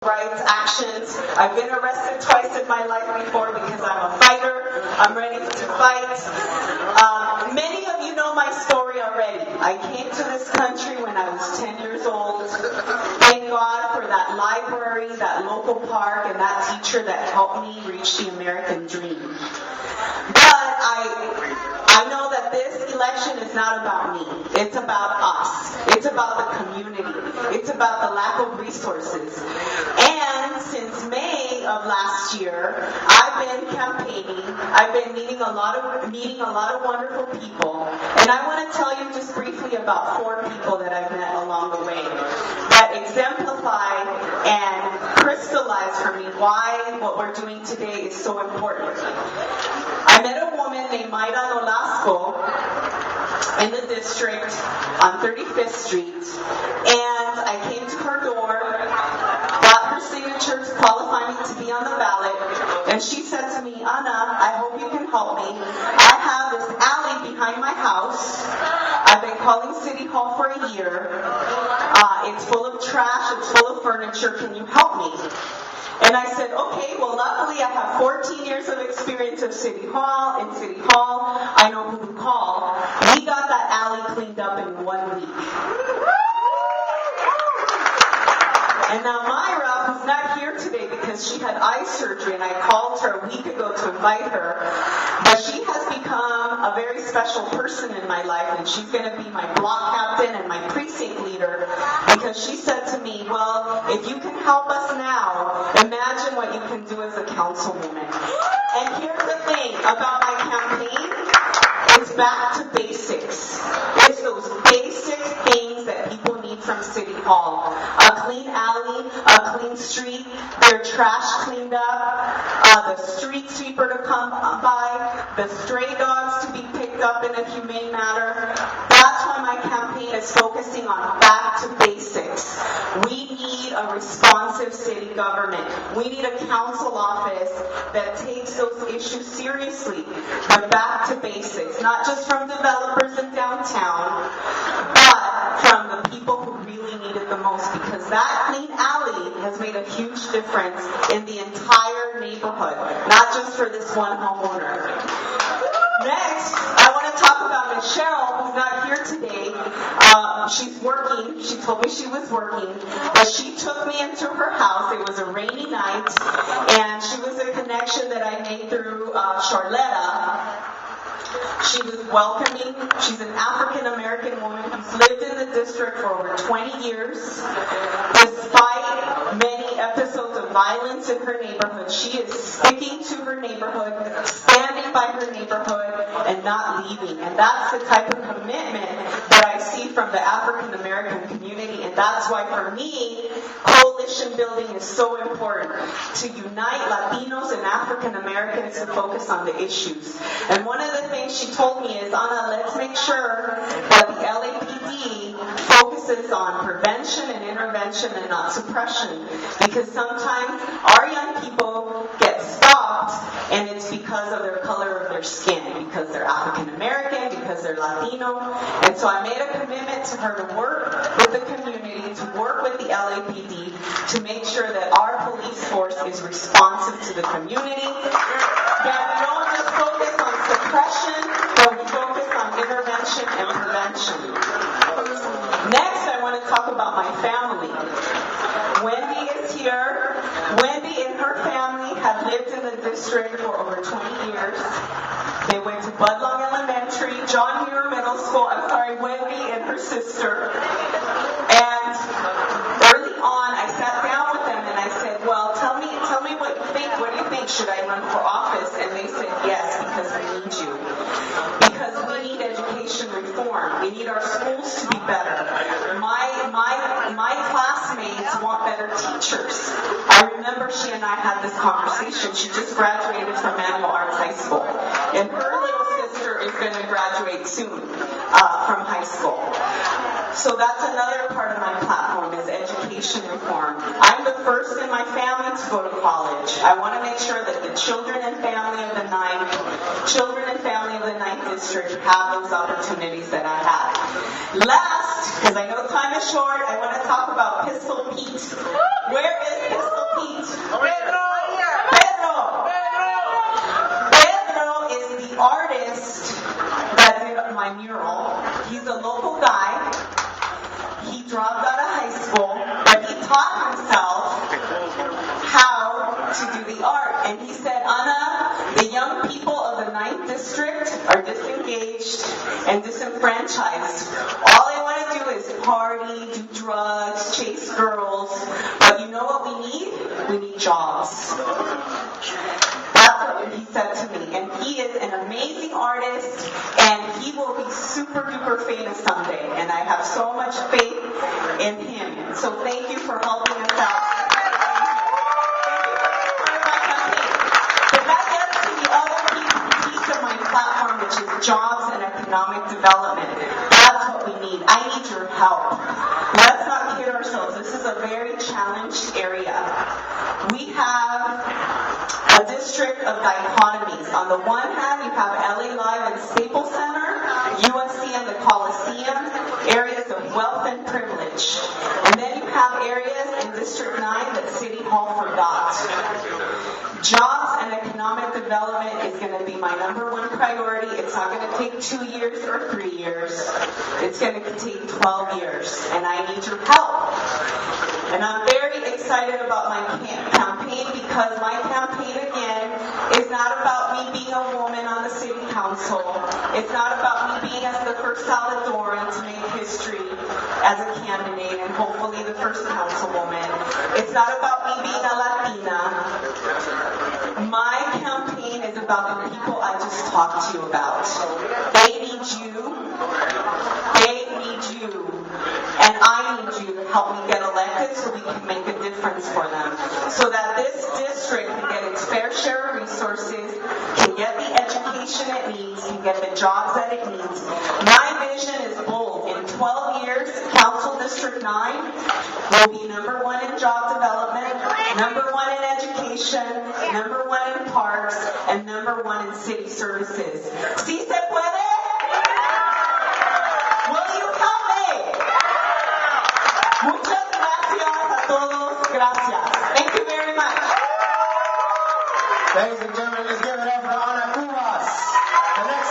rights actions. I've been arrested twice in my life before because I'm a fighter. I'm ready to fight. Many of you know my story already. I came to this country when I was 10 years old. Thank God for that library, that local park, and that teacher that helped me reach the American dream. But I know that this election is not about me. It's about us. It's about the community. It's about the lack of resources. And since May of last year, I've been campaigning. I've been meeting a lot of wonderful people. And I want to tell you just briefly about 4 people that I've met along the way that exemplify and crystallize for me why what we're doing today is so important. I met a woman named Mayra Nolasco in the district on 35th Street, and I came to her door, got her signature to qualify me to be on the ballot, and she said to me, "Anna, I hope you can help me. I have this alley behind my house. I've been calling City Hall for a year. It's full of trash, it's full of furniture. Can you help me?" And I said, okay, well, luckily I have 14 years of experience of City Hall. In City Hall, I know who to call. We got that alley cleaned up in 1 week. And now Mayra, who's not here today because she had eye surgery, and I called her a week ago to invite her, but she has become a very special person in my life, and she's going to be my block captain and my precinct leader, because she said to me, well, if you can help us now, imagine what you can do as a councilwoman. And here's the thing about my campaign, it's back to basics. It's those basic things that people need from City Hall. A clean alley, a clean street, their trash cleaned up, the street sweeper to come by, the stray dogs to be picked up in a humane manner. That's why my campaign is focusing on back to basics. We need a responsive city government. We need a council office that takes those issues seriously. But back to basics, not just from developers in downtown, but from the people who really need it the most, because that clean alley has made a huge difference in the entire neighborhood, not just for this one homeowner. Next, I want to talk about Michelle, who's not here today. She's working. She told me she was working, but she took me into her house. It was a rainy night, and she was a connection that I made through Charletta. She was welcoming. She's an African-American woman who's lived in the district for over 20 years. Despite many episodes of violence in her neighborhood, she is sticking to her neighborhood, standing by her neighborhood, and not leaving. And that's the type of commitment that I see from the African-American community. And that's why, for me, coalition building is so important, to unite Latinos and African-Americans to focus on the issues. And one of the things she told me is, Anna, let's make sure that the LAPD focuses on prevention and intervention and not suppression. Because sometimes our young people get stopped, and it's because of their color of their skin, because they're African American, because they're Latino. And so I made a commitment to her to work with the community, to work with the LAPD, to make sure that our police force is responsive to the community, that we don't just focus on suppression, but we focus on intervention and prevention. Next, I want to talk about my family. Wendy is here. Wendy and her family have lived in the district for over 20 years. They went to Budlong Elementary, John Muir Middle School. Wendy and her sister. And early on, I sat down with them and I said, well, tell me what you think. What do you think? Should I run for office? And they said, yes, because we need you. Because we need education reform. We need our schools to be better. My classmates want better teachers. I remember she and I had this conversation. She just graduated from Manual Arts High School. And her little sister is going to graduate soon from high school. So that's another part of my platform, is education reform. I'm the first in my family to go to college. I want to make sure that the children and family of the 9th district have those opportunities that I have. Last, because I know time is short, I want to talk about Pistol Pete. Where is Pistol He's a local guy. He dropped out of high school, but he taught himself how to do the art. And he said, Ana, the young people of the 9th District are disengaged and disenfranchised. All they want to do is party, do drugs, chase girls. But you know what we need? We need jobs. That's what he said to me. And he is an amazing artist, and he will be super duper famous someday. And I have so much faith in him. So thank you for helping us out. Platform, which is jobs and economic development. That's what we need. I need your help. Let's not kid ourselves. This is a very challenged area. We have a district of dichotomies. On the one hand, you have LA Live and Staples Center, USC and the Coliseum, areas of wealth and privilege. And then you have areas in District 9 that City Hall forgot. Jobs and economic development is going to be my number one priority. It's not going to take 2 years or 3 years. It's going to take 12 years. And I need your help. And I'm very excited about my campaign because my campaign, again, is not about me being a woman on the city council. It's not about me being as the first Salvadoran to make history as a candidate and hopefully the first councilwoman. It's not about me being a Latina. My campaign is about the people I just talked to you about. They need you. They need you. And I need you to help me get elected so we can make a difference for them. So that this district can get its fair share of resources, can get the education it needs, can get the jobs that it needs. My vision is bold. In 12 years, Council District 9 will be number 1 in job development, number 1 in education, number 1 in parks, and number 1 in city services. ¿Sí se puede? Will you help me? Muchas gracias a todos. Gracias. Thank you very much. Ladies and gentlemen, let's give it up for Ana Cubas. The next